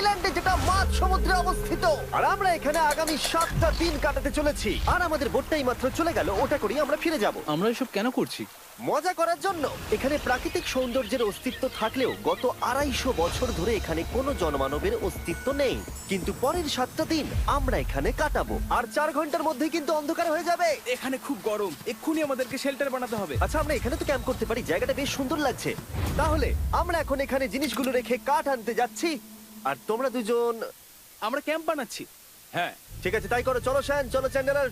আইল্যান্ডে যেটা মাঝ সমুদ্রে অবস্থিত। আর আমরা এখানে আগামী 7টা দিন কাটাতে চলেছি। আর আমাদের বোটটাই মাত্র চলে গেল, ওটা করেই আমরা ফিরে যাব আমরা এসব কেন করছি? মজা করার জন্য। এখানে প্রাকৃতিক সৌন্দর্যের অস্তিত্ব থাকলেও গত 250 বছর ধরে এখানে কোনো জনমানবের অস্তিত্ব নেই। কিন্তু পরের 7টা দিন আমরা এখানে কাটাবো, আর 4 ঘন্টার মধ্যে কিন্তু অন্ধকার হয়ে যাবে। এখানে খুব গরম, এক্ষুনি আমাদেরকে শেল্টার বানাতে হবে। আচ্ছা, আমরা এখানে তো ক্যাম্প করতে পারি, জায়গাটা বেশ সুন্দর লাগছে। তাহলে আমরা এখন এখানে জিনিসগুলো রেখে কাঠ আনতে যাচ্ছি, আর তোমরা দুজন। আমরা ক্যাম্প বানাচ্ছি। হ্যাঁ, ঠিক আছে, তাই করো। চলো শ্যান, চলো চ্যান্ডেলার।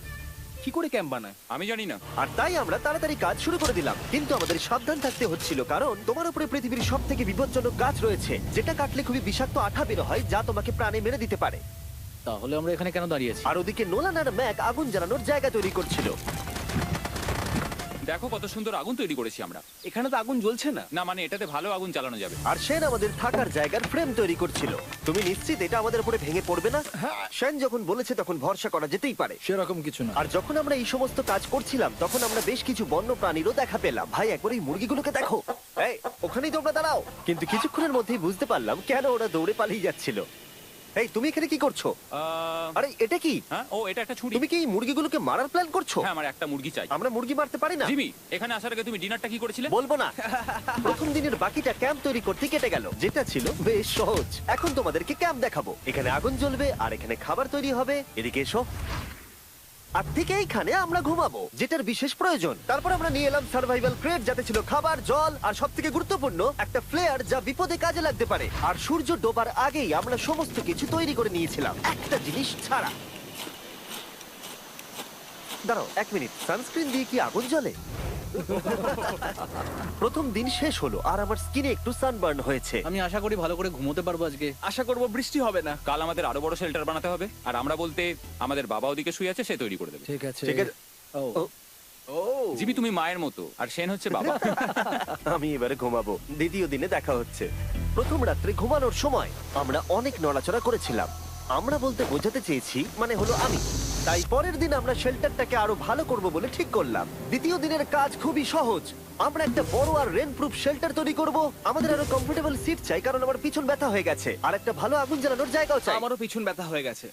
কি করে ক্যাম্প বানায়? আমি জানি না। আর তাই আমরা তাড়াতাড়ি কাজ শুরু করে দিলাম, কিন্তু আমাদের সাবধান থাকতে হচ্ছিল, কারণ তোমার উপরে পৃথিবীর সব থেকে বিপজ্জনক গাছ রয়েছে, যেটা কাটলে খুবই বিষাক্ত আঠা বের হয়, যা তোমাকে প্রাণে মেরে দিতে পারে। তাহলে আমরা এখানে কেন দাঁড়িয়ে আছি? আর ওদিকে নোলান আর ম্যাক আগুন জ্বালানোর জায়গা তৈরি করছিল। দেখো কত সুন্দর আগুন তৈরি করেছি আমরা। এখানে তো আগুন জ্বলছে না। না মানে এটাতে ভালো আগুন চালানো যাবে। আর সেন আমাদের থাকার জায়গার ফ্রেম তৈরি করছিল। তুমি নিশ্চিত এটা আমাদের উপরে ভেঙে পড়বে না? সেন যখন বলেছে তখন ভরসা করা যেতেই পারে। সেরকম কিছু না। আর যখন আমরা এই সমস্ত কাজ করছিলাম তখন আমরা বেশ কিছু বন্য প্রাণীরও দেখা পেলাম। ভাই, একবার এই মুরগিগুলোকে দেখো। এই, ওখানেই তোমরা দাঁড়াও। কিন্তু কিছুক্ষণের মধ্যেই বুঝতে পারলাম কেন ওরা দৌড়ে পালিয়ে যাচ্ছিল। এই, তুমি এখানে কি করছো? আরে এটা কি? হ্যাঁ, ও এটা একটা ছুরি। তুমি কি এই মুরগিগুলোকে মারার প্ল্যান করছো? হ্যাঁ, আমার একটা মুরগি চাই। আমরা মুরগি মারতে পারি না। জিমি, এখানে আসার আগে তুমি ডিনারটা কি করেছিলে? বলবো না। প্রথম দিনের বাকিটা ক্যাম্প তৈরি করতে কেটে গেল, যেটা ছিল বেশ সহজ। এখন তোমাদেরকে ক্যাম্প দেখাবো। এখানে আগুন জ্বলবে আর এখানে খাবার তৈরি হবে। এদিকে এসো। আর ঠিক এইখানে আমরা ঘুমাবো, যেটার বিশেষ প্রয়োজন। তারপর আমরা নিয়ে এলাম সার্ভাইভাল ক্রেট, যাতে ছিল খাবার, জল আর সবথেকে গুরুত্বপূর্ণ একটা ফ্লেয়ার, যা বিপদে কাজে লাগতে পারে। আর সূর্য ডোবার আগেই আমরা সমস্ত কিছু তৈরি করে নিয়েছিলাম, একটা জিনিস ছাড়া। দাঁড়াও 1 মিনিট, সানস্ক্রিন দিয়ে কি আগুন জ্বলে? প্রথম দিন শেষ হলো আর আমার স্কিনে একটু সানবার্ন হয়েছে। আমি আশা করি ভালো করে ঘুমোতে পারবো আজকে। আশা করব বৃষ্টি হবে না। কাল আমাদের আরো বড় শেল্টার বানাতে হবে। আর আমরা বলতে আমাদের বাবা ওদিকে শুয়ে আছে, সে তৈরি করে দেবে। ঠিক আছে। ঠিক আছে। ও, ও, ও জিমি, তুমি মায়ের মতো আর সেন হচ্ছে বাবা। আমি এবারে ঘুমাবো। দ্বিতীয় দিনে দেখা হচ্ছে। প্রথম রাত্রে ঘুমানোর সময় আমরা অনেক নড়াচড়া করেছিলাম। আমরা বলতে বোঝাতে চেয়েছি, মানে হলো আমি। তাই পরের দিন আমরা শেল্টারটাকে আরো ভালো করব বলে ঠিক করলাম। দ্বিতীয় দিনের কাজ খুবই সহজ। আমরা একটা বড় আর রেন প্রুফ শেল্টার তৈরি করব। আমাদের আরো কমফোর্টেবল সিট চাই, কারণ আমার পিছন ব্যথা হয়ে গেছে। আর একটা ভালো আগুন জ্বালানোর জায়গাও চাই। আমারও পিছন ব্যথা হয়ে গেছে।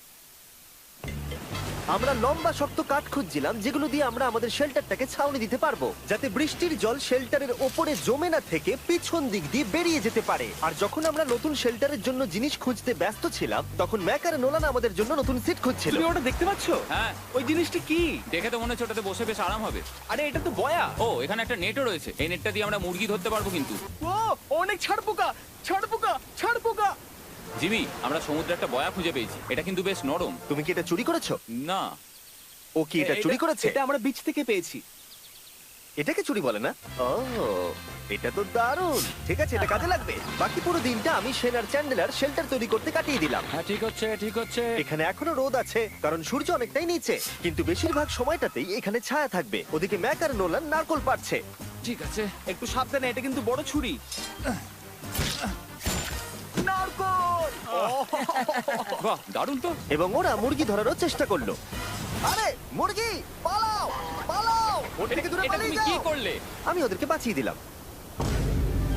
আমরা লম্বা শক্ত কাঠ খুঁজছিলাম, যেগুলো দিয়ে আমরা আমাদের শেল্টারটাকে ছাউনি দিতে পারবো, যাতে বৃষ্টির জল শেল্টারের ওপরে জমে না থেকে পিছন দিক দিয়ে বেরিয়ে যেতে পারে। আর যখন আমরা নতুন শেল্টারের জন্য জিনিস খুঁজতে ব্যস্ত ছিলাম, তখন ম্যাক আর নোলান আমাদের জন্য নতুন সিট খুঁজছিল। তুমি ওটা দেখতে পাচ্ছো? হ্যাঁ, ওই জিনিসটা কি? দেখে তো মনে হচ্ছে ওটাতে বসে বেশ আরাম হবে। আরে এটা তো বয়া। ও, এখানে একটা নেটও রয়েছে। এই নেটটা দিয়ে আমরা মুরগি ধরতে পারবো। কিন্তু ও অনেক ছাড় পোকা, ছাড় পোকা, ছাড় পোকা। জিমি, আমরা সমুদ্রে একটা বয়া খুঁজে পেয়েছি। এটা কিন্তু বেশ নরম। তুমি কি এটা চুরি করেছো? না, ও কি এটা চুরি করেছে? এটা আমরা বিচ থেকে পেয়েছি। এটাকে চুরি বলে না? ও, এটা তো দারুণ। ঠিক আছে, এটা কাজে লাগবে। বাকি পুরো দিনটা আমি সেন আর চ্যান্ডেলার শেল্টার তৈরি করতে কাটিয়ে দিলাম। হ্যাঁ, ঠিক হচ্ছে, ঠিক হচ্ছে। এখানে এখনো রোদ আছে, কারণ সূর্য অনেকটাই নিচে, কিন্তু বেশিরভাগ সময়টাতেই এখানে ছায়া থাকবে। ওদিকে ম্যাক আর নোলান নারকল পাড়ছে। ঠিক আছে। একটু সাবধানে, এটা কিন্তু বড় ছুরি। নারকল! বাহ, দারুণ তো। এবং ওরা মুরগি ধরারও চেষ্টা করলো। আরে মুরগি, পালাও পালাও, ওর থেকে দূরে এটা পালিয়ে তুমি কি যাও। করলে? আমি ওদেরকে বাঁচিয়ে দিলাম।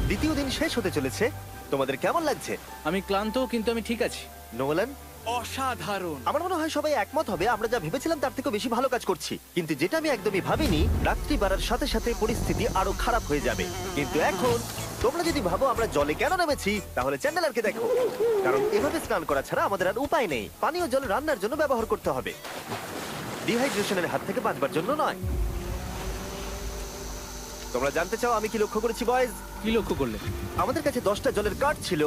দ্বিতীয় দিন শেষ হতে চলেছে। তোমাদের কেমন লাগছে? আমি ক্লান্ত, কিন্তু আমি ঠিক আছি। নোলান? অসাধারণ। আমার মনে হয় সবাই একমত হবে, আমরা যা ভেবেছিলাম তার থেকে বেশি ভালো কাজ করছি। কিন্তু যেটা আমি একদমই ভাবিনি, রাত্রি বাড়ার সাথে সাথে পরিস্থিতি আরো খারাপ হয়ে যাবে। কিন্তু এখন তোমরা যদি ভাবো আমরা জলে কেন নেমেছি, তাহলে চ্যান্ডেলারকে দেখো। কারণ এভাবে স্নান করা ছাড়া আমাদের আর উপায় নেই। পানীয় জল রান্নার জন্য ব্যবহার করতে হবে, ডিহাইড্রেশনের হাত থেকে বাঁচবার জন্য নয়। তোমরা জানতে চাও আমি কি লক্ষ্য করেছি বয়েজ? কি লক্ষ্য করলে? আমাদের কাছে 10টা জলের কার্ড ছিল,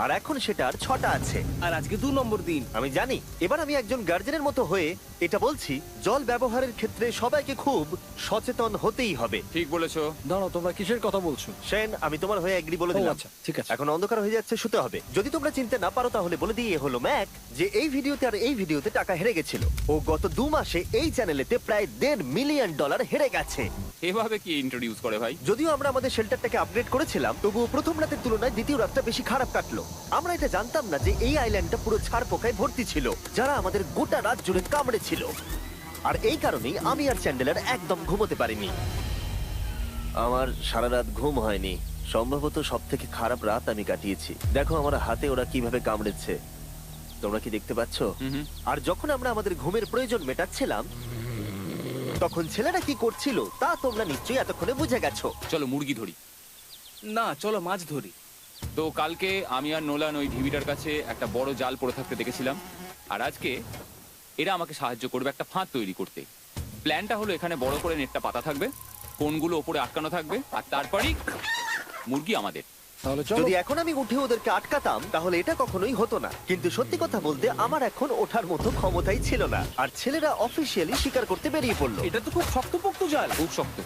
আর এখন সেটা আর 6টা আছে। আর আজকে 2 নম্বর দিন। আমি জানি। এবার আমি একজন গার্জেনের মতো হয়ে এটা বলছি, জল ব্যবহারের ক্ষেত্রে সবাইকে খুব সচেতন হতেই হবে। ঠিক বলেছো। দাঁড়াও, তোমরা কিসের কথা বলছো? সেন, আমি তোমার হয়ে এগ্রি বলে ও, দিলাম। আচ্ছা, ঠিক আছে। এখন অন্ধকার হয়ে যাচ্ছে, শুতে হবে। যদি তোমরা চিনতে না পারো তাহলে বলে দিয়ে হলো ম্যাক, যে এই ভিডিওতে আর এই ভিডিওতে টাকা হেরে গেছিল। ও গত 2 মাসে এই চ্যানেলেতে প্রায় $1.5 মিলিয়ন হেরে গেছে। এভাবে কি ইন্ট্রোডিউস করে ভাই? যদিও আমরা আমাদের শেল্টারটাকে আপগ্রেড করেছিলাম, তবুও প্রথম রাতের তুলনায় দ্বিতীয় রাতটা বেশি খারাপ কাটলো। আমরা এটা জানতাম না যে এই আইল্যান্ডটা পুরো ছাড় পোকায় ভর্তি ছিল, যারা আমাদের গোটা রাত জুড়ে কামড়েছিল। আর এই কারণেই আমি আর চ্যান্ডেলার একদম ঘুমোতে পারিনি। আমার সারা রাত ঘুম হয়নি। সম্ভবত সব থেকে খারাপ রাত আমি কাটিয়েছি। দেখো আমার হাতে ওরা কিভাবে কামড়েছে, তোমরা কি দেখতে পাচ্ছ? হুম। আর যখন আমরা আমাদের ঘুমের প্রয়োজন মেটাচ্ছিলাম তখন ছেলেরা কি করছিল তা তোমরা নিশ্চয়ই এতক্ষণে বুঝে গেছো। চলো মুরগি ধরি। না, চলো মাছ ধরি। তো কালকে আমি আর নোলান ওই ঢিবিটার কাছে একটা বড় জাল পড়ে থাকতে দেখেছিলাম, আর আজকে এরা আমাকে সাহায্য করবে একটা ফাঁদ তৈরি করতে। প্ল্যানটা হলো এখানে বড় করে নেটটা পাতা থাকবে, কোনগুলো ওপরে আটকানো থাকবে, আর তারপরেই মুরগি আমাদের। তাহলে চলো। যদি এখন আমি উঠে ওদেরকে আটকাতাম তাহলে এটা কখনোই হতো না, কিন্তু সত্যি কথা বলতে আমার এখন ওঠার মতো ক্ষমতাই ছিল না। আর ছেলেরা অফিসিয়ালি স্বীকার করতে বেরিয়ে পড়লো। এটা তো খুব শক্তপোক্ত জাল। খুব শক্ত।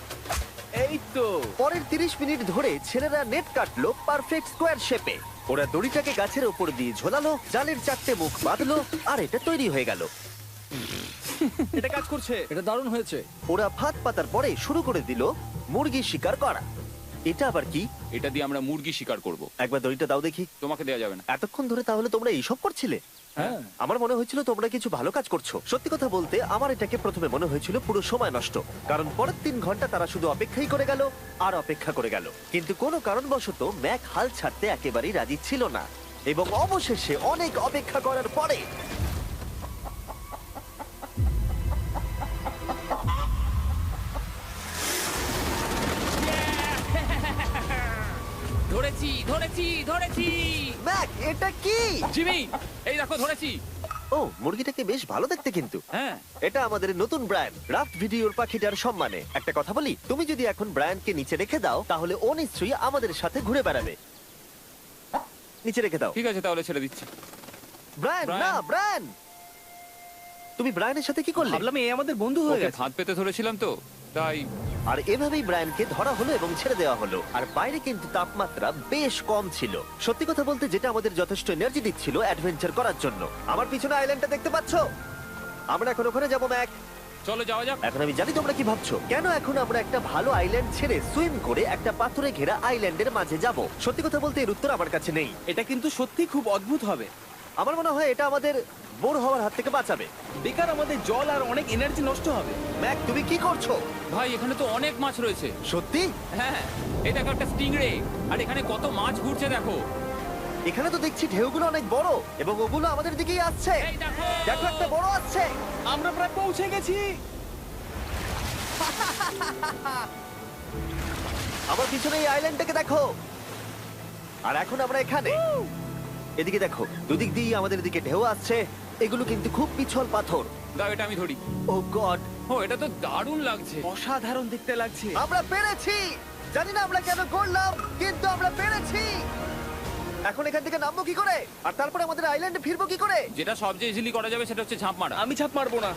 এই তো। পরের 30 মিনিট ধরে ছেলেরা নেট কাটলো পারফেক্ট স্কোয়ার শেপে। ওরা দড়িটাকে গাছের ওপর দিয়ে ঝোলালো, জালের 4টে মুখ বাঁধলো, আর এটা তৈরি হয়ে গেল। এটা কাজ করছে। এটা দারুণ হয়েছে। ওরা ফাঁদ পাতার পরে শুরু করে দিল মুরগি শিকার করা। এটা আবার কি? এটা দিয়ে আমরা মুরগি শিকার করব। একবার দড়িটা দাও দেখি। তোমাকে দেওয়া যাবে না। এতক্ষণ ধরে তাহলে তোমরা এইসব করছিলে? হ্যাঁ। আমার মনে হয়েছিল তোমরা কিছু ভালো কাজ করছো। সত্যি কথা বলতে আমার এটাকে প্রথমে মনে হয়েছিল পুরো সময় নষ্ট, কারণ পরের 3 ঘন্টা তারা শুধু অপেক্ষাই করে গেল আর অপেক্ষা করে গেল। কিন্তু কোনো কারণবশত ম্যাক হাল ছাড়তে একেবারেই রাজি ছিল না, এবং অবশেষে অনেক অপেক্ষা করার পরে ধরেছি ধরেছি ধরেছি। ম্যাক, এটা কি? জিমি, এই দেখো ধরেছি। ও, মুরগিটাকে বেশ ভালো দেখতে কিন্তু। হ্যাঁ। এটা আমাদের নতুন ব্র্যান্ড রাফট ভিডিওর পাখিটার সম্মানে। একটা কথা বলি, তুমি যদি এখন ব্র্যান্ডকে নিচে রেখে দাও তাহলে ও নিশ্চয়ই আমাদের সাথে ঘুরে বেড়াবে। নিচে রেখে দাও। ঠিক আছে, তাহলে ছেড়ে দিচ্ছি। ব্রায়ান, না ব্রায়ান, তুমি ব্রায়ানের সাথে কি করলে? ভাবলাম এই আমাদের বন্ধু হয়ে ওকে গেছে। ফাঁদ পেতে ধরেছিলাম তো, তাই। আর এভাবেই ব্রায়ানকে ধরা হলো এবং ছেড়ে দেওয়া হলো। আর বাইরে কিন্তু তাপমাত্রা বেশ কম ছিল। সত্যি কথা বলতে যেটা আমাদের যথেষ্ট এনার্জি দিচ্ছিল অ্যাডভেঞ্চার করার জন্য। আমার পিছনে আইল্যান্ডটা দেখতে পাচ্ছো? আমরা এখন ওখানে যাবো ম্যাক। চলো যাওয়া যাক। এখন আমি জানি তোমরা কি ভাবছো, কেন এখন আমরা একটা ভালো আইল্যান্ড ছেড়ে সুইম করে একটা পাথরে ঘেরা আইল্যান্ডের মাঝে যাব? সত্যি কথা বলতে এর উত্তর আমার কাছে নেই। এটা কিন্তু সত্যি খুব অদ্ভুত হবে। আমার মনে হয় এটা আমাদের বোর হওয়ার হাত থেকে বাঁচাবে। বেকার আমাদের জল আর অনেক এনার্জি নষ্ট হবে। ম্যাক, তুমি কি করছো? ভাই, এখানে তো অনেক মাছ রয়েছে। সত্যি? হ্যাঁ, এই দেখো একটা স্টিংরে, আর এখানে কত মাছ ঘুরছে দেখো। এখানে তো দেখছি ঢেউগুলো অনেক বড় এবং ওগুলো আমাদের দিকেই আসছে। এই দেখো। দেখো, একটা বড় আসছে। আমরা প্রায় পৌঁছে গেছি। আমার পিছনে এই আইল্যান্ডটাকে দেখো। আর এখন আমরা এখানে। এদিকে দেখো, দুদিক দিয়ে আমাদের দিকে ঢেউ আসছে। এগুলো কিন্তু খুব পিছল পাথর। দাও, এটা আমি ধরি। ও গড, ও, এটা তো দারুণ লাগছে। অসাধারণ দেখতে লাগছে। আমরা পেরেছি। জানি না আমরা কেন করলাম, কিন্তু আমরা পেরেছি। এখন এখান থেকে নামবো কি করে, আর তারপরে আমাদের আইল্যান্ডে ফিরবো কি করে? যেটা সবচেয়ে ইজিলি করা যাবে সেটা হচ্ছে ঝাঁপ মারা। আমি ছাপ মারবো না।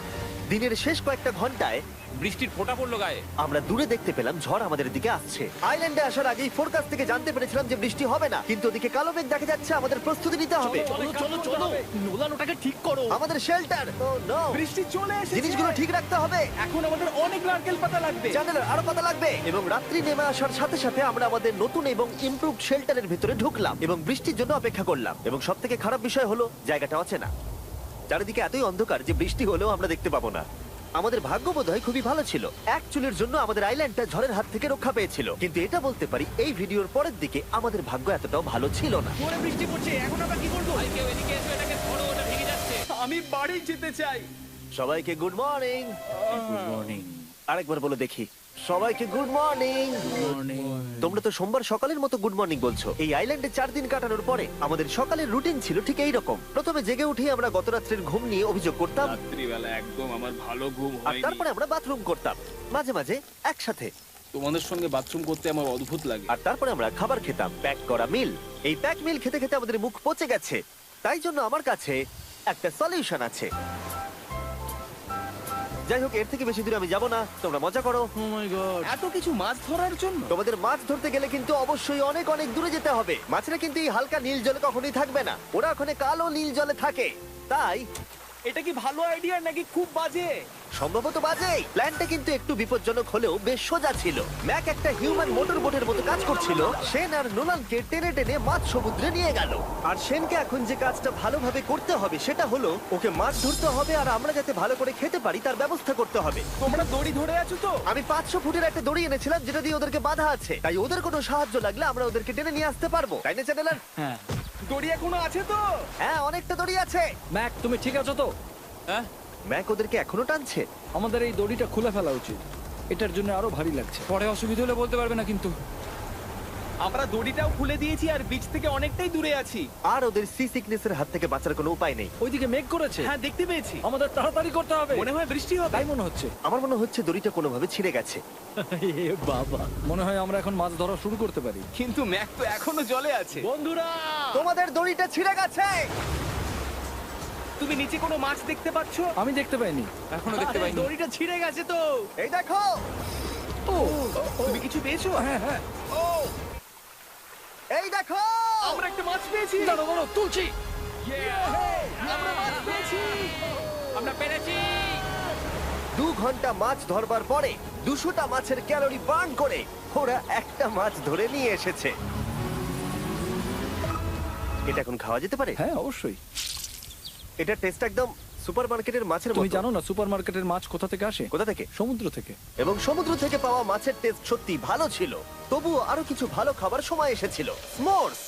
দিনের শেষ কয়েকটা ঘন্টায় বৃষ্টির ফোঁটা পড়লো গায়ে। আমরা দূরে দেখতে পেলাম ঝড় আমাদের দিকে আসছে। আইল্যান্ডে আসার আগেই ফোরকাস্ট থেকে জানতে পেরেছিলাম যে বৃষ্টি হবে না, কিন্তু ওদিকে কালো মেঘ দেখা যাচ্ছে। আমাদের প্রস্তুতি নিতে হবে। চলো নোলান, ওটাকে ঠিক করো। আমাদের শেল্টার, ও নো, বৃষ্টি চলে এসেছে। জিনিসগুলো ঠিক রাখতে হবে। এখন আমাদের অনেক নারকেল পাতা লাগবে। জানালার আরো পাতা লাগবে। এবং রাত্রি নেমে আসার সাথে সাথে আমরা আমাদের নতুন এবং ইমপ্রুভড শেল্টারের ভিতরে ঢুকলাম এবং বৃষ্টির জন্য অপেক্ষা করলাম। এবং সব থেকে খারাপ বিষয় হলো জায়গাটা অচেনা। চারিদিকে এতই অন্ধকার যে বৃষ্টি হলেও আমরা দেখতে পাবো না। আমাদের ভাগ্য বোধহয় খুবই ভালো ছিল। এক চুলের জন্য আমাদের আইল্যান্ডটা ঝড়ের হাত থেকে রক্ষা পেয়েছিল, কিন্তু এটা বলতে পারি এই ভিডিওর পরের দিকে আমাদের ভাগ্য এতটাও ভালো ছিল না। জোরে বৃষ্টি পড়ছে, এখন আমরা কি করবো? ভাই, কেউ এদিকে এসো, এটাকে ধরো, ওটা ভেঙে যাচ্ছে। আমি বাড়ি যেতে চাই। সবাইকে গুড মর্নিং। Good morning. আরেকবার বলে দেখি, সবাইকে গুড মর্নিং। তোমরা তো সোমবার সকালের মতো গুড মর্নিং বলছো। এই আইল্যান্ডে 4 দিন কাটানোর পরে আমাদের সকালের রুটিন ছিল ঠিক এই রকম। প্রথমে জেগে উঠেই আমরা গত রাত্রের ঘুম নিয়ে অভিযোগ করতাম, রাত্রিবেলা একদম আমার ভালো ঘুম আর তারপরে আমরা বাথরুম করতাম, মাঝে মাঝে একসাথে। তোমাদের সঙ্গে বাথরুম করতে আমার অদ্ভুত লাগে। আর তারপরে আমরা খাবার খেতাম, প্যাক করা মিল। এই প্যাক মিল খেতে খেতে আমাদের মুখ পচে গেছে, তাই জন্য আমার কাছে একটা সলিউশন আছে। যাই হোক, এর থেকে বেশি দূরে আমি যাব না, তোমরা মজা করো। ও মাই গড। এত কিছু মাছ ধরার জন্য? তোমাদের মাছ ধরতে গেলে কিন্তু অবশ্যই অনেক অনেক দূরে যেতে হবে। মাছেরা কিন্তু এই হালকা নীল জলে কখনোই থাকবে না, ওরা ওখানে কালো নীল জলে থাকে। তাই এটা কি ভালো আইডিয়া নাকি খুব বাজে? সম্ভবত বাজে। প্ল্যানটা কিন্তু একটু বিপজ্জনক হলেও বেশ সোজা ছিল। ম্যাক একটা হিউম্যান মোটর বোটের মতো কাজ করছিল। শেন আর নোলানকে টেনে টেনে মাছ সমুদ্রে নিয়ে গেল। আর শেনকে এখন যে কাজটা ভালোভাবে করতে হবে সেটা হলো ওকে মাছ ধরতে হবে আর আমরা যাতে ভালো করে খেতে পারি তার ব্যবস্থা করতে হবে। তোমরা দড়ি ধরে আছো তো? আমি 500 ফুটের একটা দড়ি এনেছিলাম যেটা দিয়ে ওদেরকে বাঁধা আছে, তাই ওদের কোনো সাহায্য লাগলে আমরা ওদেরকে টেনে নিয়ে আসতে পারবো, তাই না চ্যানেলার? হ্যাঁ। দড়ি এখনো আছে তো? হ্যাঁ, অনেকটা দড়ি আছে। ম্যাক, তুমি ঠিক আছো তো? হ্যাঁ, ম্যাক ওদেরকে এখনো টানছে। আমাদের এই দড়িটা খুলে ফেলা উচিত, এটার জন্য আরো ভারী লাগছে। পরে অসুবিধা হলে বলতে পারবে না কিন্তু। আমরা দড়িটাও খুলে দিয়েছি আর বিচ থেকে অনেকটাই দূরে আছি। আর ওদের সি সিকনেসের হাত থেকে বাঁচার কোনো উপায় নেই। ওইদিকে মেঘ করেছে। হ্যাঁ, দেখতে পেয়েছি। আমাদের তাড়াতাড়ি করতে হবে। মনে হয় বৃষ্টি হবে। তাই মনে হচ্ছে। আমার মনে হচ্ছে দড়িটা কোনোভাবে ছিঁড়ে গেছে। এ বাবা, মনে হয় আমরা এখন মাছ ধরা শুরু করতে পারি। কিন্তু ম্যাক তো এখনো জলে আছে। বন্ধুরা, তোমাদের দড়িটা ছিঁড়ে গেছে। তুমি নিচে কোনো মাছ দেখতে পাচ্ছো? আমি দেখতে পাইনি। এখনো দেখতে পাইনি। দড়িটা ছিঁড়ে গেছে তো। এই দেখো। ও, তুমি কিছু পেয়েছো? হ্যাঁ হ্যাঁ। এই দেখো। আমরা একটা মাছ পেয়েছি। দাঁড়ো দাঁড়ো, তুলছি। আমরা মাছ পেয়েছি। আমরা পেরেছি। 2 ঘন্টা মাছ ধরবার পরে 200টা মাছের ক্যালোরি বার্ন করে ওরা একটা মাছ ধরে নিয়ে এসেছে। এটা এখন খাওয়া যেতে পারে? হ্যাঁ অবশ্যই। এটা টেস্ট একদম সুপারমার্কেটের মাছের তুমি মতো। জানো না সুপারমার্কেটের মাছ কোথা থেকে আসে? কোথা থেকে? সমুদ্র থেকে। এবং সমুদ্র থেকে পাওয়া মাছের টেস্ট সত্যি ভালো ছিল। তবুও আরো কিছু ভালো খাবার সময় এসেছিল। স্মোর্স।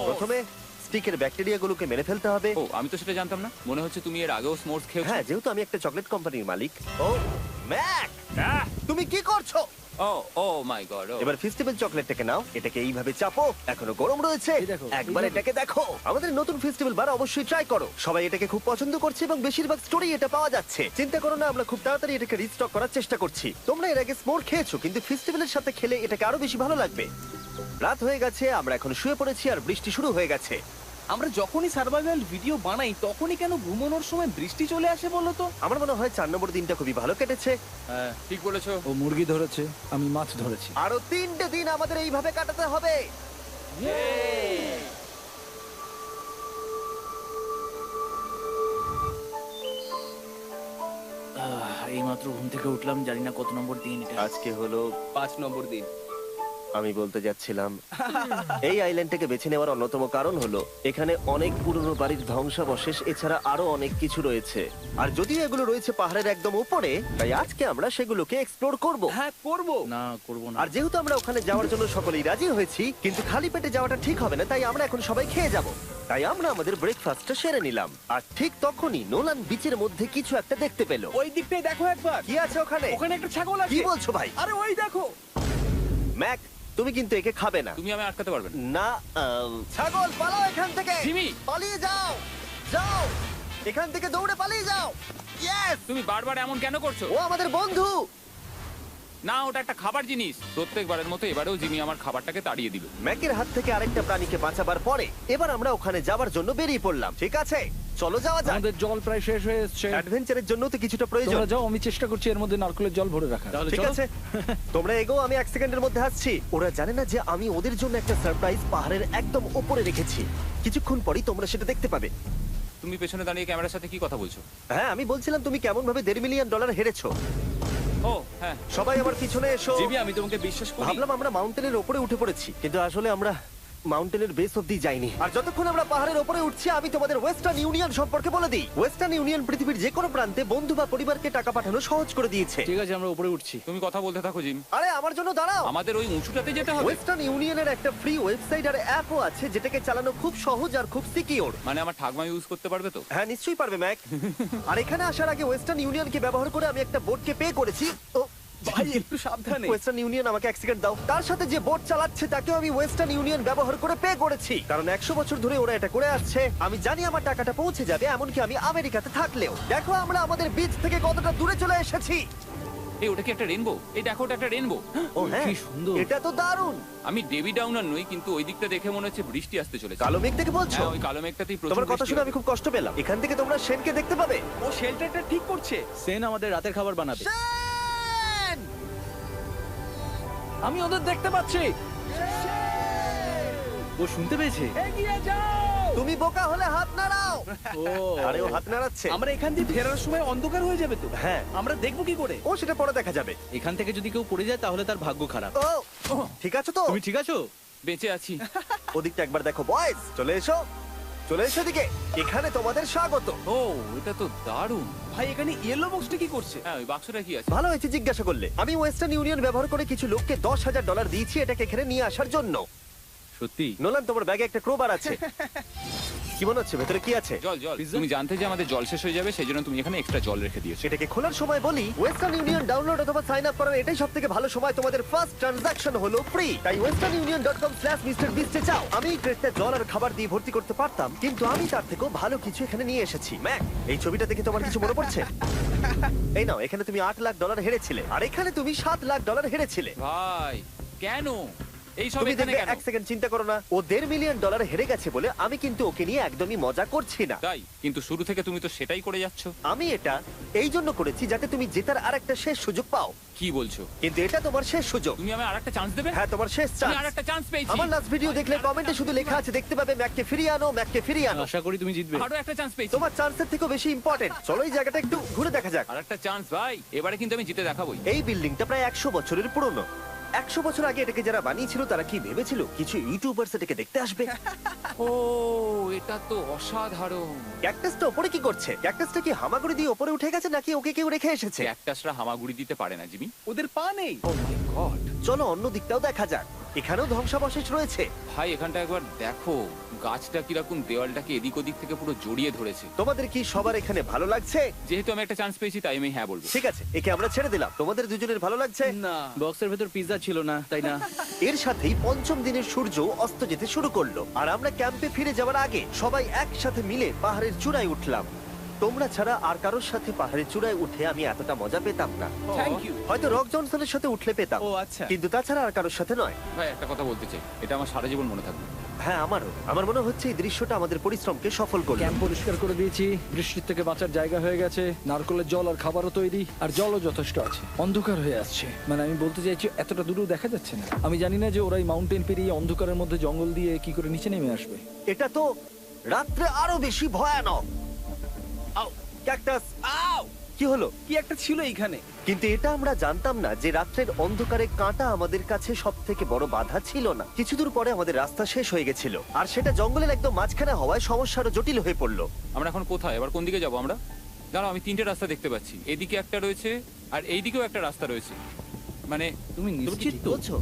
প্রথমে স্টিকের ব্যাকটেরিয়াগুলোকে মেরে ফেলতে হবে। ও, আমি তো সেটা জানতাম না। মনে হচ্ছে তুমি এর আগেও স্মোর্টস খেয়েছো। হ্যাঁ, যেহেতু আমি একটা চকলেট কোম্পানির মালিক। ও ম্যাক, তুমি কি করছো? ও ও মাই গড। এবার ফেস্টিভ্যাল চকলেটটাকে নাও, এটাকে এইভাবে চাপো, এখনো গরম রয়েছে। এই দেখো, একবার এইভাবে। এটাকে দেখো। আমাদের নতুন ফেস্টিভ্যাল বার অবশ্যই ট্রাই করো। সবাই এটাকে খুব পছন্দ করছে এবং বেশিরভাগ স্টোরি এটা পাওয়া যাচ্ছে। চিন্তা করো না, আমরা খুব তাড়াতাড়ি এটাকে রিস্টক করার চেষ্টা করছি। তোমরা এর আগে স্মোর খেয়েছো, কিন্তু ফেস্টিভ্যালের সাথে খেলে এটাকে আরো বেশি ভালো লাগবে। রাত হয়ে গেছে, আমরা এখন শুয়ে পড়েছি আর বৃষ্টি শুরু হয়ে গেছে। আমরা যখনই সার্ভাইভাল ভিডিও বানাই তখনই কেন ঘুমানোর সময় বৃষ্টি চলে আসে বলো তো? আমার মনে হয় 4 নম্বর দিনটা খুবই ভালো কেটেছে। হ্যাঁ, ঠিক বলেছো। ও মুরগি ধরেছে, আমি মাছ ধরেছি। আরো 3টে দিন আমাদের এইভাবে কাটাতে হবে। এইমাত্র ঘুম থেকে উঠলাম, জানি না কত নম্বর দিন এটা। আজকে হলো 5 নম্বর দিন। আমি বলতে যাচ্ছিলাম এই আইল্যান্ডটাকে বেছে নেওয়ার অন্যতম কারণ হলো এখানে অনেক পুরনো বাড়ির ধ্বংসাবশেষ এছাড়া আরো অনেক কিছু রয়েছে। আর যদিও এগুলো রয়েছে পাহাড়ের একদম উপরে, তাই আজকে আমরা সেগুলোকে এক্সপ্লোর করব। হ্যাঁ, করব। না, করবো না। আর যেহেতু আমরা ওখানে যাওয়ার জন্য সকলেই রাজি হয়েছি, কিন্তু খালি পেটে যাওয়াটা ঠিক হবে না, তাই আমরা এখন সবাই খেয়ে যাব। তাই আমরা আমাদের ব্রেকফাস্টটা সেরে নিলাম। আর ঠিক তখনই নোলান বিচের মধ্যে কিছু একটা দেখতে পেল। ওই দিকটাই দেখো একবার। কি আছে ওখানে? ওখানে একটা ছাগল কি আছে। বলছো ভাই? আরে ওই দেখো। ম্যাক, তুমি কিন্তু একে খাবে না। তুমি আমি আটকাতে পারবে না। না, ছাগল পালাও এখান থেকে। জিমি! পালিয়ে যাও, যাও এখান থেকে, দৌড়ে পালিয়ে যাও। ইয়েস, তুমি বারবার এমন কেন করছো? ও আমাদের বন্ধু। না, ওটা একটা খাবার জিনিস। প্রত্যেকবারের মতো এবারেও জিমি আমার খাবারটাকে তাড়িয়ে দিল। ম্যাকের হাত থেকে আরেকটা প্রাণীকে বাঁচাবার পরে এবার আমরা ওখানে যাওয়ার জন্য বেরিয়ে পড়লাম। ঠিক আছে, চলো যাওয়া যাক। আমাদের জল প্রায় শেষ হয়ে এসছে। অ্যাডভেঞ্চারের জন্য তো কিছুটা প্রয়োজন। তোমরা যাও, আমি চেষ্টা করছি এর মধ্যে নারকেলের জল ভরে রাখা। তাহলে ঠিক চলো। আছে, তোমরা এগো, আমি 1 সেকেন্ডের মধ্যে আসছি। ওরা জানে না যে আমি ওদের জন্য একটা সারপ্রাইজ পাহাড়ের একদম উপরে রেখেছি। কিছুক্ষণ পরেই তোমরা সেটা দেখতে পাবে। তুমি পেছনে দাঁড়িয়ে ক্যামেরার সাথে কি কথা বলছো? হ্যাঁ, আমি বলছিলাম তুমি কেমন ভাবে $1.5 মিলিয়ন হেরেছো। ও হ্যাঁ। সবাই আমার পিছনে এসো। জিমি, আমি তোমাকে বিশ্বাস করি। ভাবলাম আমরা মাউন্টেনের উপরে উঠে পড়েছি, কিন্তু আসলে আমরা মাউন্টেনের বেস অব্দি যাইনি। আর যতক্ষণ আমরা পাহাড়ের উপরে উঠছি, আমি তোমাদের ওয়েস্টার্ন ইউনিয়ন সম্পর্কে বলে দিই। ওয়েস্টার্ন ইউনিয়ন পৃথিবীর যে কোনো প্রান্তে বন্ধু বা পরিবারকে টাকা পাঠানো সহজ করে দিয়েছে। ঠিক আছে, আমরা উপরে উঠছি। তুমি কথা বলতে থাকো জিম। আরে আমার জন্য দাঁড়াও। আমাদের ওই উঁচুটাতে যেতে হবে। ওয়েস্টার্ন ইউনিয়নের একটা ফ্রি ওয়েবসাইট আর অ্যাপও আছে, যেটাকে চালানো খুব সহজ আর খুব সিকিউর। মানে আমার ঠাকমা ইউজ করতে পারবে তো? হ্যাঁ, নিশ্চয়ই পারবে ম্যাক। আর এখানে আসার আগে ওয়েস্টার্ন ইউনিয়নকে ব্যবহার করে আমি একটা বোটকে পে করেছি। ও ভাই, একটু সাবধানে। ওয়েস্টার্ন ইউনিয়ন আমাকে 1 সেকেন্ড দাও। তার সাথে যে বোট চালাচ্ছে তাকেও আমি ওয়েস্টার্ন ইউনিয়ন ব্যবহার করে পে করেছি, কারণ 100 বছর ধরে ওরা এটা করে আসছে। আমি জানি আমার টাকাটা পৌঁছে যাবে, এমনকি আমি আমেরিকাতে থাকলেও। দেখো আমরা আমাদের বিচ থেকে কতটা দূরে চলে এসেছি। এই ওটা কি একটা রেনবো? এই দেখো, ওটা একটা রেনবো। ও হ্যাঁ, কি সুন্দর। এটা তো দারুণ। আমি ডেভি ডাউনার নই, কিন্তু ওই দিকটা দেখে মনে হচ্ছে বৃষ্টি আসতে চলেছে। কালো মেঘ থেকে বলছো? হ্যাঁ, ওই কালো মেঘটাতেই প্রচুর তোমার কথা বৃষ্টি শুনে হবে। আমি খুব কষ্ট পেলাম। এখান থেকে তোমরা শেনকে দেখতে পাবে। ও শেল্টারটা ঠিক করছে। সেন আমাদের রাতের খাবার বানাবে। শেন! আমি ওদের দেখতে পাচ্ছি। ও শুনতে পেয়েছে। এগিয়ে যাও। তুমি বোকা হলে হাত নাড়াও। ও আরে ও হাত নাড়াচ্ছে। আমরা এখান দিয়ে ফেরার সময় অন্ধকার হয়ে যাবে তো। হ্যাঁ। আমরা দেখবো কি করে? ও সেটা পরে দেখা যাবে। এখান থেকে যদি কেউ পড়ে যায় তাহলে তার ভাগ্য খারাপ। ও ঠিক আছে তো? তুমি ঠিক আছো? বেঁচে আছি। ওদিকটা একবার দেখো বয়েজ, চলে এসো, চলে এসো দিকে। এখানে তোমাদের স্বাগত। ও এটা তো দারুণ। ভাই এখানে ইয়েলো বক্সটা কি করছে? হ্যাঁ ওই বাক্সটা কি আছে? ভালো হয়েছে জিজ্ঞাসা করলে। আমি ওয়েস্টার্ন ইউনিয়ন ব্যবহার করে কিছু লোককে $10,000 দিয়েছি এটাকে এখানে নিয়ে আসার জন্য। সত্যি? নোলান, তোমার ব্যাগে একটা ক্রোবার আছে। কি মনে হচ্ছে ভেতরে কি আছে? জল জল। তুমি জানতে যে আমাদের জল শেষ হয়ে যাবে সেই জন্য তুমি এখানে এক্সট্রা জল রেখে দিয়েছো। এটাকে খোলার সময় বলি, ওয়েস্টার্ন ইউনিয়ন ডাউনলোড অথবা সাইন আপ করার এটাই সবথেকে ভালো সময়। তোমাদের ফার্স্ট ট্রানজাকশন হলো ফ্রি। তাই westernunion.com/MrBeast এ যাও। আমি এই ক্রেটটা জল আর খাবার দিয়ে ভর্তি করতে পারতাম, কিন্তু আমি তার থেকেও ভালো কিছু এখানে নিয়ে এসেছি। ম্যাক, এই ছবিটা দেখে তোমার কিছু মনে পড়ছে? এই নাও, এখানে তুমি $8 লাখ হেরেছিলে, আর এখানে তুমি $7 লাখ হেরেছিলে। ভাই কেন এই সব তুমি এখানে দেখবে, কেন? এক সেকেন্ড চিন্তা করো না। ও $1.5 মিলিয়ন হেরে গেছে বলে আমি কিন্তু ওকে নিয়ে একদমই মজা করছি না। তাই কিন্তু শুরু থেকে তুমি তো সেটাই করে যাচ্ছ। আমি এটা এই জন্য করেছি যাতে তুমি জেতার আরেকটা শেষ সুযোগ পাও, কি বলছো? কিন্তু এটা তোমার শেষ সুযোগ। তুমি আমায় আরেকটা চান্স দেবে? হ্যাঁ, তোমার শেষ আমি চান্স। আরেকটা চান্স পেয়েছি। আমার লাস্ট ভিডিও দেখলে কমেন্টে শুধু লেখা আছে, দেখতে পাবে ম্যাককে ফিরিয়ে আনো, ম্যাককে ফিরিয়ে আনো। আশা করি তুমি জিতবে। আরো একটা চান্স পেয়েছি। তোমার চান্সের থেকেও বেশি ইম্পর্টেন্ট। চলো এই জায়গাটা একটু ঘুরে দেখা যাক। আরেকটা চান্স ভাই, এবারে কিন্তু আমি জিতে দেখাবোই। এই বিল্ডিংটা প্রায় 100 বছরের পুরনো। 100 বছর আগে এটাকে যারা বানিয়েছিল তারা কি ভেবেছিল কিছু ইউটিউবার্স এটাকে দেখতে আসবে? ও এটা তো অসাধারণ। ক্যাকটাসটা উপরে কি করছে? ক্যাকটাসটা কি হামাগুড়ি দিয়ে উপরে উঠে গেছে নাকি ওকে কেউ রেখে এসেছে? ক্যাকটাসরা হামাগুড়ি দিতে পারে না জিমি। ওদের পা নেই। ও মাই গড। চলো অন্য দিকটাও দেখা যাক। এখানেও ধ্বংসাবশেষ রয়েছে। ভাই এখানটা একবার দেখো, গাছটা কিরকম দেওয়ালটাকে এদিক ওদিক থেকে পুরো জড়িয়ে ধরেছে। তোমাদের কি সবার এখানে ভালো লাগছে? যেহেতু আমি একটা চান্স পেয়েছি তাই আমি হ্যাঁ বলবো। ঠিক আছে, একে আমরা ছেড়ে দিলাম। তোমাদের দুজনের ভালো লাগছে? না, বক্সের ভেতর পিৎজা ছিল না, তাই না? এর সাথেই পঞ্চম দিনের সূর্য অস্ত যেতে শুরু করলো, আর আমরা ক্যাম্পে ফিরে যাওয়ার আগে সবাই একসাথে মিলে পাহাড়ের চূড়ায় উঠলাম। তোমরা ছাড়া আর কারোর সাথে পাহাড়ের চূড়ায় উঠে আমি এতটা মজা পেতাম না। Thank you. হয়তো রক জনসনের সাথে উঠলে পেতাম, ও আচ্ছা। কিন্তু তাছাড়া আর কারোর সাথে নয়। ভাই একটা কথা বলতে চাই, এটা আমার সারা জীবন মনে থাকবে। হ্যাঁ, আমারও। আমার মনে হচ্ছে এই দৃশ্যটা আমাদের পরিশ্রমকে সফল করলো। ক্যাম্প পরিষ্কার করে দিয়েছি, বৃষ্টির থেকে বাঁচার জায়গা হয়ে গেছে, নারকেলের জল আর খাবারও তৈরি, আর জলও যথেষ্ট আছে। অন্ধকার হয়ে আসছে, মানে আমি বলতে চাইছি এতটা দূরেও দেখা যাচ্ছে না। আমি জানি না যে ওরা এই মাউন্টেন পেরিয়ে অন্ধকারের মধ্যে জঙ্গল দিয়ে কি করে নিচে নেমে আসবে। এটা তো রাত্রে আরো বেশি ভয়ানক। আউ, ক্যাকটাস, আউ! কি হলো? কি একটা ছিল এইখানে। কিন্তু এটা আমরা জানতাম না যে রাত্রের অন্ধকারে কাঁটা আমাদের কাছে সব থেকে বড় বাধা ছিল না। কিছু দূর পরে আমাদের রাস্তা শেষ হয়ে গেছিল, আর সেটা জঙ্গলের একদম মাঝখানে হওয়ায় সমস্যা আরো জটিল হয়ে পড়লো। আমরা এখন কোথায়, এবার কোন দিকে যাবো আমরা? দাঁড়াও, আমি তিনটে রাস্তা দেখতে পাচ্ছি। এদিকে একটা রয়েছে আর এইদিকেও একটা রাস্তা রয়েছে। মানে তুমি তুমি কি নিশ্চিত ঠিক তো? বলছো?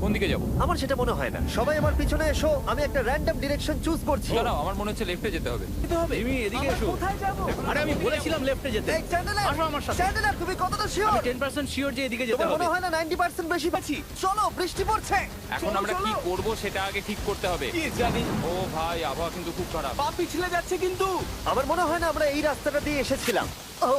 কোন দিকে যাবো? আমার সেটা মনে হয় না। সবাই আমার পিছনে এসো, আমি একটা র্যান্ডম ডিরেকশন চুজ করছি। দাঁড়াও, আমার মনে হচ্ছে লেফটে যেতে হবে। যেতে হবে। জিমি, এদিকে আমরা এসো। কোথায় যাবো? আরে আমি বলেছিলাম লেফটে যেতে। এই চ্যান্ডেলার, আসো আমার সাথে। চ্যান্ডেলার, তুমি কতটা শিওর? আমি 10% শিওর যে এদিকে যেতে তোমার হবে। মনে হয় না 90% বেশি পাচ্ছি? চলো, বৃষ্টি পড়ছে। এখন চলো, আমরা কি চলো। করব সেটা আগে ঠিক করতে হবে। কি জানি, ও ভাই, আবহাওয়া কিন্তু খুব খারাপ। পা পিছলে যাচ্ছে কিন্তু। আমার মনে হয় না আমরা এই রাস্তাটা দিয়ে এসেছিলাম। ও,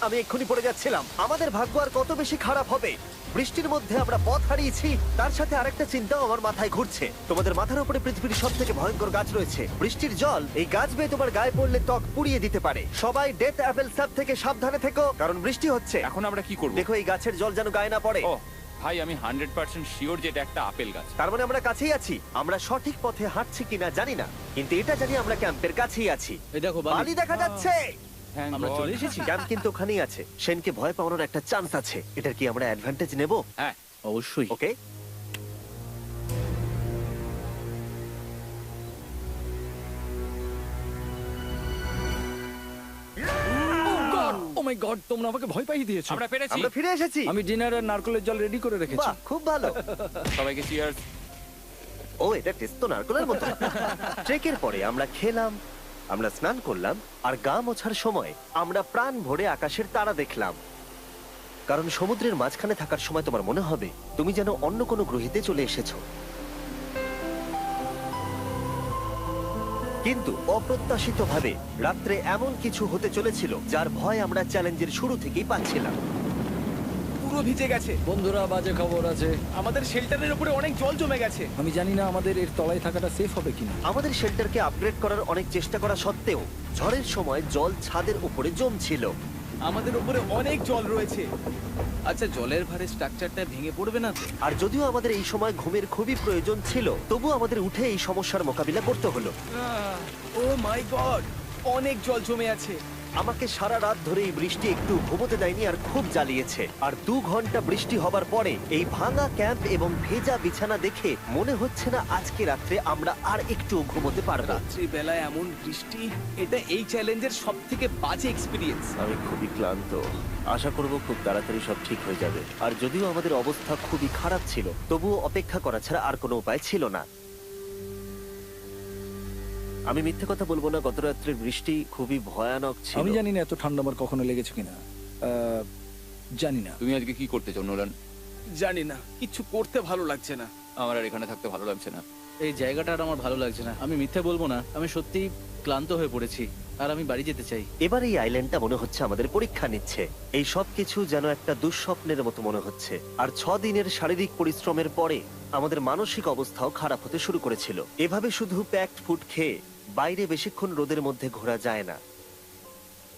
আমি এক্ষুনি পড়ে যাচ্ছিলাম। আমাদের ভাগ্য আর কত বেশি খারাপ হবে। বৃষ্টির মধ্যে আমরা পথ হারিয়েছি, তার সাথে আরেকটা চিন্তাও আমার মাথায় ঘুরছে। তোমাদের মাথার উপরে পৃথিবীর সব থেকে ভয়ঙ্কর গাছ রয়েছে। বৃষ্টির জল এই গাছ বেয়ে তোমার গায়ে পড়লে ত্বক পুড়িয়ে দিতে পারে। সবাই ডেথ অ্যাপেল সাপ থেকে সাবধানে থেকো, কারণ বৃষ্টি হচ্ছে। এখন আমরা কি করব? দেখো এই গাছের জল যেন গায়ে না পড়ে। ও ভাই, আমি 100% শিওর যে এটা একটা আপেল গাছ। তার মানে আমরা কাছেই আছি। আমরা সঠিক পথে হাঁটছি কিনা জানি না, কিন্তু এটা জানি আমরা ক্যাম্পের কাছেই আছি। এই দেখো বালি দেখা যাচ্ছে। Thank আমরা God. চলে এসেছি। ক্যাম্প কিন্তু ওখানেই আছে। সেনকে ভয় পাওয়ানোর একটা চান্স আছে। এটার কি আমরা অ্যাডভান্টেজ নেব? হ্যাঁ, অবশ্যই। ওকে, ও মাই গড, তোমরা আমাকে ভয় পাইয়ে দিয়েছো। আমরা পেরেছি। আমরা ফিরে এসেছি। আমি ডিনার আর নারকেলের জল রেডি করে রেখেছি। বাহ, খুব ভালো। সবাইকে চিয়ার্স। ও, এটা টেস্ট তো নারকেলের মতো। ট্রেকের পরে আমরা খেলাম, আমরা স্নান করলাম, আর গা মোছার সময় আমরা প্রাণ ভরে আকাশের তারা দেখলাম। কারণ সমুদ্রের মাঝখানে থাকার সময় তোমার মনে হবে তুমি যেন অন্য কোনো গ্রহেতে চলে এসেছো। কিন্তু অপ্রত্যাশিতভাবে রাত্রে এমন কিছু হতে চলেছিল যার ভয় আমরা চ্যালেঞ্জের শুরু থেকেই পাচ্ছিলাম। পুরো ভিজে গেছে। বন্ধুরা, বাজে খবর আছে। আমাদের শেল্টারের উপরে অনেক জল জমে গেছে। আমি জানি না আমাদের এর তলায় থাকাটা সেফ হবে কিনা। আমাদের শেল্টারকে আপগ্রেড করার অনেক চেষ্টা করা সত্ত্বেও ঝড়ের সময় জল ছাদের উপরে জমছিল। আমাদের উপরে অনেক জল রয়েছে। আচ্ছা, জলের ভারে স্ট্রাকচারটা ভেঙে পড়বে না তো? আর যদিও আমাদের এই সময় ঘুমের খুবই প্রয়োজন ছিল, তবু আমাদের উঠে এই সমস্যার মোকাবিলা করতে হলো। ও মাই গড, অনেক জল জমে আছে। আমাকে সারা রাত ধরে এই বৃষ্টি একটু ঘুমোতে দেয়নি আর খুব জ্বালিয়েছে। আর 2 ঘন্টা বৃষ্টি হবার পরে এই ভাঙা ক্যাম্প এবং ভেজা বিছানা দেখে মনে হচ্ছে না আজকে রাত্রে আমরা আর একটু ঘুমোতে পারবো। রাত্রিবেলায় এমন বৃষ্টি, এটা এই চ্যালেঞ্জের সব থেকে বাজে এক্সপিরিয়েন্স। আমি খুবই ক্লান্ত। আশা করব খুব তাড়াতাড়ি সব ঠিক হয়ে যাবে। আর যদিও আমাদের অবস্থা খুবই খারাপ ছিল, তবুও অপেক্ষা করা ছাড়া আর কোনো উপায় ছিল না। আমি মিথ্যে কথা বলবো না, গত রাত্রের বৃষ্টি খুবই ভয়ানক ছিল। আমি জানি না এত ঠান্ডা আমার কখনো লেগেছে কিনা, জানি না। তুমি আজকে কি করতে চাও নোলান? জানি না, কিছু করতে ভালো লাগছে না। আমার আর এখানে থাকতে ভালো লাগছে না। এই জায়গাটা আর আমার ভালো লাগছে না। আমি মিথ্যে বলবো না, আমি সত্যি ক্লান্ত হয়ে পড়েছি আর আমি বাড়ি যেতে চাই। এবার এই আইল্যান্ডটা মনে হচ্ছে আমাদের পরীক্ষা নিচ্ছে। এই সব কিছু যেন একটা দুঃস্বপ্নের মতো মনে হচ্ছে। আর 6 দিনের শারীরিক পরিশ্রমের পরে আমাদের মানসিক অবস্থাও খারাপ হতে শুরু করেছিল। এভাবে শুধু প্যাকড ফুড খেয়ে বাইরে বেশিক্ষণ রোদের মধ্যে ঘোরা যায় না।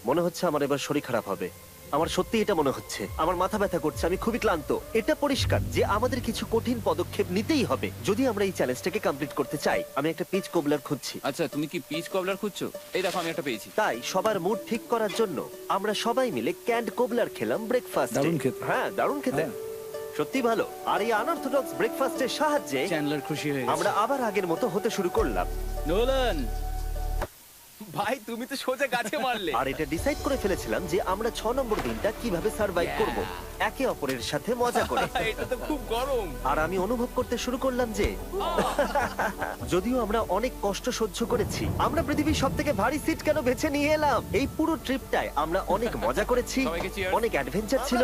মনে হচ্ছে আমার এবার শরীর খারাপ হবে। আমার সত্যি এটা মনে হচ্ছে। আমার মাথা ব্যথা করছে, আমি খুবই ক্লান্ত। এটা পরিষ্কার যে আমাদের কিছু কঠিন পদক্ষেপ নিতেই হবে যদি আমরা এই চ্যালেঞ্জটাকে কমপ্লিট করতে চাই। আমি একটা পিচ কোবলার খুঁজছি। আচ্ছা, তুমি কি পিচ কবলার খুঁজছো? এই দেখো, আমি একটা পেয়েছি। তাই সবার মুড ঠিক করার জন্য আমরা সবাই মিলে ক্যান্ড কোবলার খেলাম ব্রেকফাস্ট। দারুণ খেতে। হ্যাঁ, দারুণ খেতে, হ্যাঁ। সত্যি ভালো। আর এই আনঅর্থোডক্স ব্রেকফাস্টের সাহায্যে চ্যান্ডলার খুশি হয়ে গেছে। আমরা আবার আগের মতো হতে শুরু করলাম। নোলান, ভাই, তুমি তো সোজা গাছে মারলে। আর এটা ডিসাইড করে ফেলেছিলাম যে আমরা 6 নম্বর দিনটা কিভাবে সার্ভাইভ করব, একে অপরের সাথে মজা করে। এটা তো খুব গরম। আর আমি অনুভব করতে শুরু করলাম যে যদিও আমরা অনেক কষ্ট সহ্য করেছি, আমরা পৃথিবীর সব থেকে ভারী সিট কেন বেছে নিয়ে এলাম। এই পুরো ট্রিপটায় আমরা অনেক মজা করেছি, সবাইকে cheers। অনেক অ্যাডভেঞ্চার ছিল।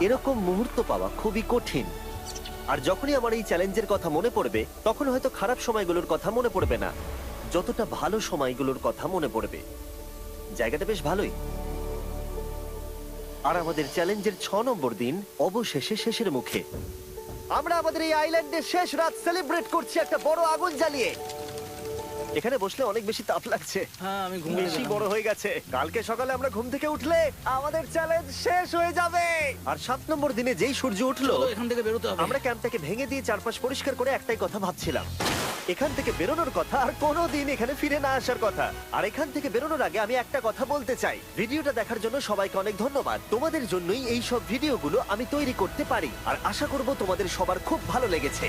এরকম মুহূর্ত পাওয়া খুবই কঠিন। আর যখনই আমার এই চ্যালেঞ্জের কথা মনে পড়বে, তখন হয়তো খারাপ সময়গুলোর কথা মনে পড়বে না, যতটা ভালো সময়গুলোর কথা মনে পড়বে। জায়গাটা বেশ ভালোই। আর আমাদের চ্যালেঞ্জের 6 নম্বর দিন অবশেষে শেষের মুখে। আমরা আমাদের এই আইল্যান্ডের শেষ রাত সেলিব্রেট করছি একটা বড় আগুন জ্বালিয়ে। এখানে বসলে অনেক বেশি তাপ লাগছে। হ্যাঁ আমি ঘুমিয়ে বেশি গেলাম। বড় হয়ে গেছে। কালকে সকালে আমরা ঘুম থেকে উঠলে আমাদের চ্যালেঞ্জ শেষ হয়ে যাবে। আর 7 নম্বর দিনে যেই সূর্য উঠলো, চলো, এখান থেকে বেরোতে হবে। আমরা ক্যাম্পটাকে ভেঙে দিয়ে চারপাশ পরিষ্কার করে একটাই কথা ভাবছিলাম, এখান থেকে বেরোনোর কথা, আর কোনোদিন এখানে ফিরে না আসার কথা। আর এখান থেকে বেরোনোর আগে আমি একটা কথা বলতে চাই, ভিডিওটা দেখার জন্য সবাইকে অনেক ধন্যবাদ। তোমাদের জন্যই এই সব ভিডিওগুলো আমি তৈরি করতে পারি। আর আশা করব তোমাদের সবার খুব ভালো লেগেছে।